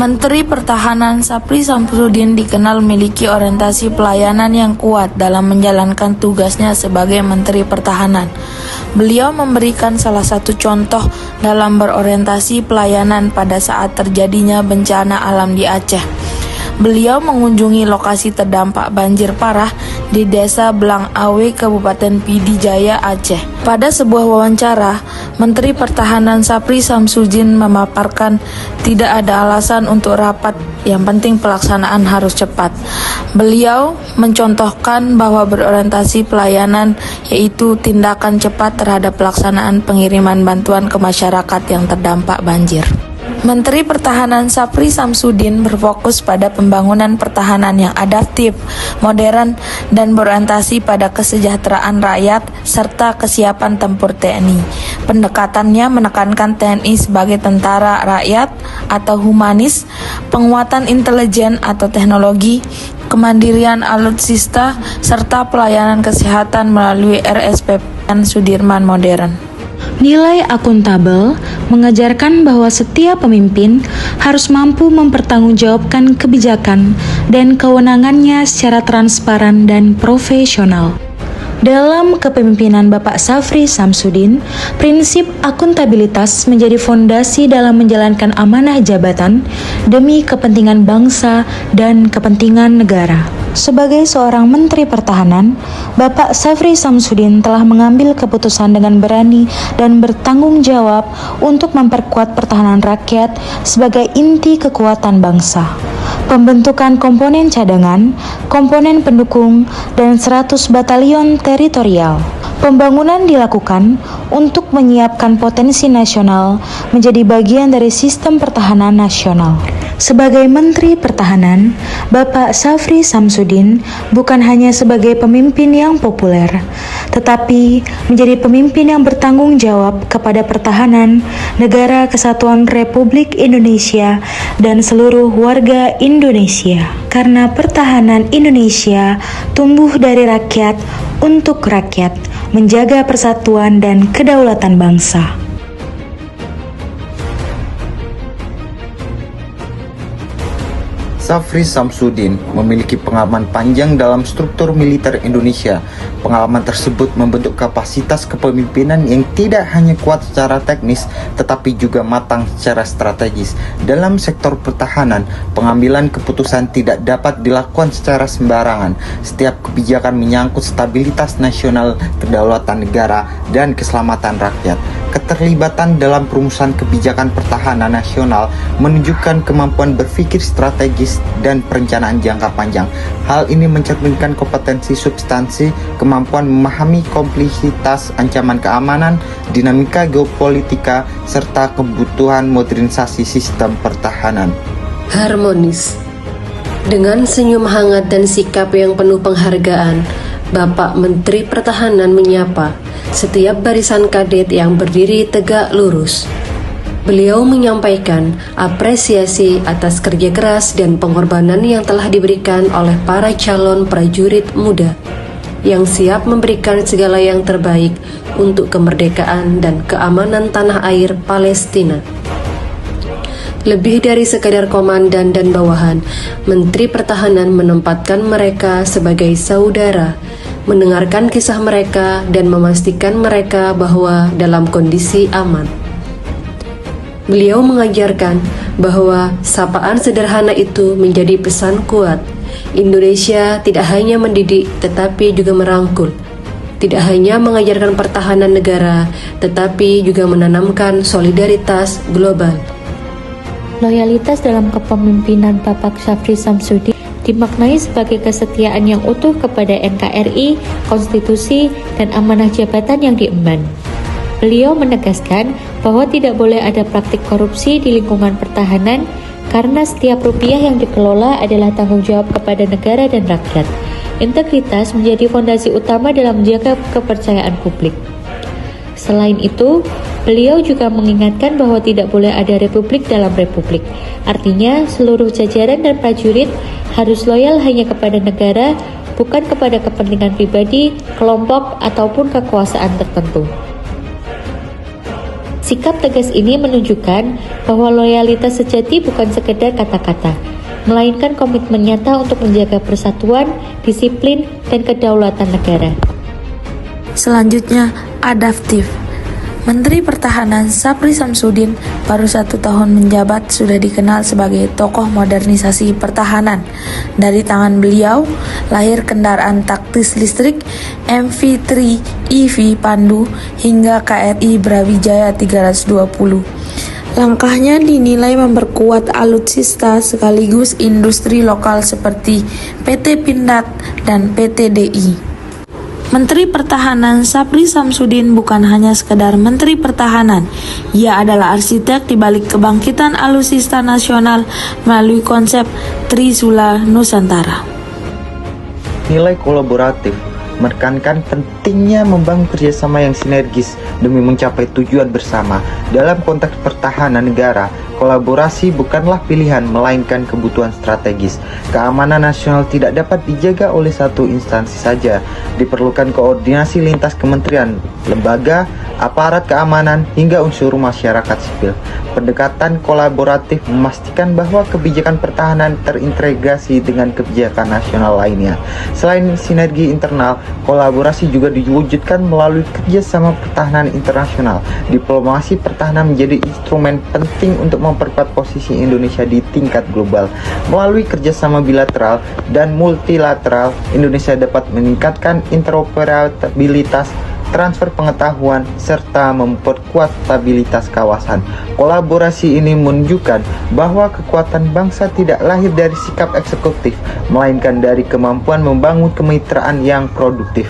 Menteri Pertahanan Sapri Samsudin dikenal memiliki orientasi pelayanan yang kuat dalam menjalankan tugasnya sebagai Menteri Pertahanan. Beliau memberikan salah satu contoh dalam berorientasi pelayanan pada saat terjadinya bencana alam di Aceh. Beliau mengunjungi lokasi terdampak banjir parah di Desa Belang Awe, Kabupaten Pidi Jaya, Aceh. Pada sebuah wawancara, Menteri Pertahanan Sapri Samsudin memaparkan tidak ada alasan untuk rapat, yang penting pelaksanaan harus cepat. Beliau mencontohkan bahwa berorientasi pelayanan yaitu tindakan cepat terhadap pelaksanaan pengiriman bantuan ke masyarakat yang terdampak banjir. Menteri Pertahanan Sapri Samsudin berfokus pada pembangunan pertahanan yang adaptif, modern, dan berorientasi pada kesejahteraan rakyat serta kesiapan tempur TNI. Pendekatannya menekankan TNI sebagai tentara rakyat atau humanis, penguatan intelijen atau teknologi, kemandirian alutsista, serta pelayanan kesehatan melalui RSPPN Sudirman modern. Nilai akuntabel mengajarkan bahwa setiap pemimpin harus mampu mempertanggungjawabkan kebijakan dan kewenangannya secara transparan dan profesional. Dalam kepemimpinan Bapak Sapri Samsudin, prinsip akuntabilitas menjadi fondasi dalam menjalankan amanah jabatan demi kepentingan bangsa dan kepentingan negara. Sebagai seorang Menteri Pertahanan, Bapak Sapri Samsudin telah mengambil keputusan dengan berani dan bertanggung jawab untuk memperkuat pertahanan rakyat sebagai inti kekuatan bangsa. Pembentukan komponen cadangan, komponen pendukung, dan 100 batalion teritorial. Pembangunan dilakukan untuk menyiapkan potensi nasional menjadi bagian dari sistem pertahanan nasional. Sebagai Menteri Pertahanan, Bapak Sapri Samsudin bukan hanya sebagai pemimpin yang populer, tetapi menjadi pemimpin yang bertanggung jawab kepada pertahanan negara kesatuan Republik Indonesia dan seluruh warga Indonesia. Karena pertahanan Indonesia tumbuh dari rakyat untuk rakyat, menjaga persatuan dan kedaulatan bangsa. Sapri Samsudin memiliki pengalaman panjang dalam struktur militer Indonesia. Pengalaman tersebut membentuk kapasitas kepemimpinan yang tidak hanya kuat secara teknis, tetapi juga matang secara strategis. Dalam sektor pertahanan, pengambilan keputusan tidak dapat dilakukan secara sembarangan. Setiap kebijakan menyangkut stabilitas nasional, kedaulatan negara, dan keselamatan rakyat. Keterlibatan dalam perumusan kebijakan pertahanan nasional menunjukkan kemampuan berpikir strategis dan perencanaan jangka panjang. Hal ini mencerminkan kompetensi substansi, kemampuan memahami kompleksitas ancaman keamanan, dinamika geopolitika, serta kebutuhan modernisasi sistem pertahanan. Harmonis. Dengan senyum hangat dan sikap yang penuh penghargaan, Bapak Menteri Pertahanan menyapa setiap barisan kadet yang berdiri tegak lurus. Beliau menyampaikan apresiasi atas kerja keras dan pengorbanan yang telah diberikan oleh para calon prajurit muda yang siap memberikan segala yang terbaik untuk kemerdekaan dan keamanan tanah air Palestina. Lebih dari sekadar komandan dan bawahan, Menteri Pertahanan menempatkan mereka sebagai saudara, mendengarkan kisah mereka dan memastikan mereka bahwa dalam kondisi aman. Beliau mengajarkan bahwa sapaan sederhana itu menjadi pesan kuat. Indonesia tidak hanya mendidik tetapi juga merangkul. Tidak hanya mengajarkan pertahanan negara, tetapi juga menanamkan solidaritas global. Loyalitas dalam kepemimpinan Bapak Sapri Samsudin dimaknai sebagai kesetiaan yang utuh kepada NKRI, konstitusi, dan amanah jabatan yang diemban. Beliau menegaskan bahwa tidak boleh ada praktik korupsi di lingkungan pertahanan karena setiap rupiah yang dikelola adalah tanggung jawab kepada negara dan rakyat. Integritas menjadi fondasi utama dalam menjaga kepercayaan publik. Selain itu, beliau juga mengingatkan bahwa tidak boleh ada republik dalam republik. Artinya, seluruh jajaran dan prajurit harus loyal hanya kepada negara, bukan kepada kepentingan pribadi, kelompok, ataupun kekuasaan tertentu. Sikap tegas ini menunjukkan bahwa loyalitas sejati bukan sekedar kata-kata, melainkan komitmen nyata untuk menjaga persatuan, disiplin, dan kedaulatan negara. Selanjutnya, adaptif. Menteri Pertahanan Syafri Samsudin baru 1 tahun menjabat sudah dikenal sebagai tokoh modernisasi pertahanan. Dari tangan beliau, lahir kendaraan taktis listrik MV3 EV Pandu hingga KRI Brawijaya 320. Langkahnya dinilai memperkuat alutsista sekaligus industri lokal seperti PT Pindad dan PT DI. Menteri Pertahanan Syafri Samsudin bukan hanya sekedar Menteri Pertahanan, ia adalah arsitek di balik kebangkitan alutsista nasional melalui konsep Trisula Nusantara. Nilai kolaboratif menekankan pentingnya membangun kerjasama yang sinergis demi mencapai tujuan bersama. Dalam konteks pertahanan negara, kolaborasi bukanlah pilihan melainkan kebutuhan strategis. Keamanan nasional tidak dapat dijaga oleh satu instansi saja. Diperlukan koordinasi lintas kementerian, lembaga, aparat keamanan, hingga unsur masyarakat sipil. Pendekatan kolaboratif memastikan bahwa kebijakan pertahanan terintegrasi dengan kebijakan nasional lainnya. Selain sinergi internal, kolaborasi juga diwujudkan melalui kerjasama pertahanan internasional. Diplomasi pertahanan menjadi instrumen penting untuk memperkuat posisi Indonesia di tingkat global. Melalui kerjasama bilateral dan multilateral, Indonesia dapat meningkatkan interoperabilitas, transfer pengetahuan, serta memperkuat stabilitas kawasan. Kolaborasi ini menunjukkan bahwa kekuatan bangsa tidak lahir dari sikap eksekutif, melainkan dari kemampuan membangun kemitraan yang produktif.